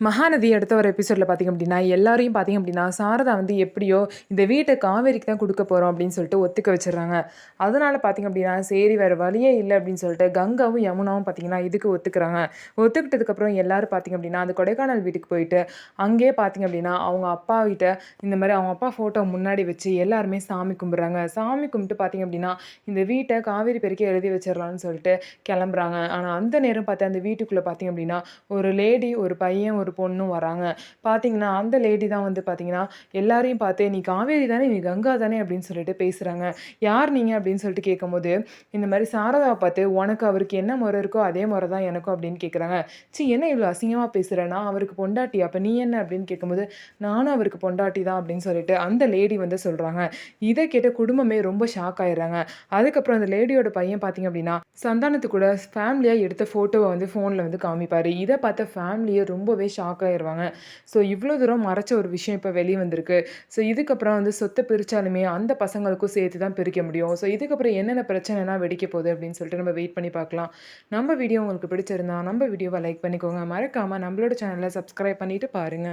மகாநதி அடுத்த ஒரு எபிசோடில் பார்த்திங்க அப்படின்னா எல்லாரையும் பார்த்திங்க அப்படின்னா சாரதா வந்து எப்படியோ இந்த வீட்டை காவேரிக்கு தான் கொடுக்க போகிறோம் அப்படின்னு சொல்லிட்டு ஒத்துக்க வச்சிடுறாங்க. அதனால் பார்த்திங்க அப்படின்னா சரி வேறு வழியே இல்லை அப்படின்னு சொல்லிட்டு கங்காவும் யமுனாவும் பார்த்திங்கன்னா இதுக்கு ஒத்துக்கிறாங்க. ஒத்துக்கிட்டதுக்கப்புறம் எல்லோரும் பார்த்திங்க அப்படின்னா அந்த கொடைக்கானல் வீட்டுக்கு போயிட்டு அங்கேயே பார்த்திங்க அப்படின்னா அவங்க அப்பா கிட்ட இந்த மாதிரி அவங்க அப்பா ஃபோட்டோ முன்னாடி வச்சு எல்லாருமே சாமி கும்பிட்றாங்க. சாமி கும்பிட்டு பார்த்திங்க அப்படின்னா இந்த வீட்டை காவேரி பெருக்கி எழுதி வச்சிடலான்னு சொல்லிட்டு கிளம்புறாங்க. ஆனால் அந்த நேரம் பார்த்து அந்த வீட்டுக்குள்ளே பார்த்திங்க அப்படின்னா ஒரு லேடி, ஒரு பையன், ஒரு பொண்ணும் வராங்க. பார்த்தீங்கன்னா, அந்த லேடி தான் வந்து பார்த்தீங்கன்னா, எல்லாரையும் பார்த்து, "நீ காவேரி தானே, நீ கங்கா தானே" அப்படின்னு சொல்லிட்டு பேசுறாங்க. "யார் நீங்க?" அப்படின்னு சொல்லிட்டு கேட்கும்போது, இந்த மாரி சாரதாவ பார்த்து, "உனக்கு அவருக்கு என்ன முறை இருக்கோ, அதே முறை தான் எனக்கும்" அப்படின்னு கேட்குறாங்க. "ச்சீ என்ன இவ்வளோ அசிங்கமா பேசுற? நான் அவருக்கு பொண்டாட்டி. அப்ப நீ என்ன?" அப்படின்னு கேட்கும்போது, "நானும் அவருக்கு பொண்டாட்டி தான்" அப்படின்னு சொல்லிட்டு அந்த லேடி வந்து சொல்றாங்க. இத கேட்ட குடும்பமே ரொம்ப ஷாக் ஆயிடுறாங்க. அதுக்கப்புறம் அந்த லேடியோட பையன் பார்த்தீங்க அப்படின்னா, சந்தானத்து கூட ஃபேமிலியா எடுத்த ஃபோட்டோவ வந்து ஃபோன்ல வந்து காமிப்பாரு. இத பார்த்த ஃபேமிலியே ரொம்பவே ஷாக் ஆயிருவாங்க. ஸோ இவ்வளோ தூரம் மறைச்ச ஒரு விஷயம் இப்போ வெளிய வந்திருக்கு. ஸோ இதுக்கப்புறம் வந்து சொத்த பிரிச்சாலுமே அந்த பசங்களுக்கும் சேர்த்து தான் பிரிக்க முடியும். ஸோ இதுக்கப்புறம் என்னென்ன பிரச்சனைலாம் வெடிக்க போகுது அப்படின்னு சொல்லிட்டு நம்ம வெயிட் பண்ணி பார்க்கலாம். நம்ம வீடியோ உங்களுக்கு பிடிச்சிருந்தா நம்ம வீடியோவ லைக் பண்ணிக்கோங்க. மறக்காம நம்மளோட சேனல சப்ஸ்கிரைப் பண்ணிட்டு பாருங்க.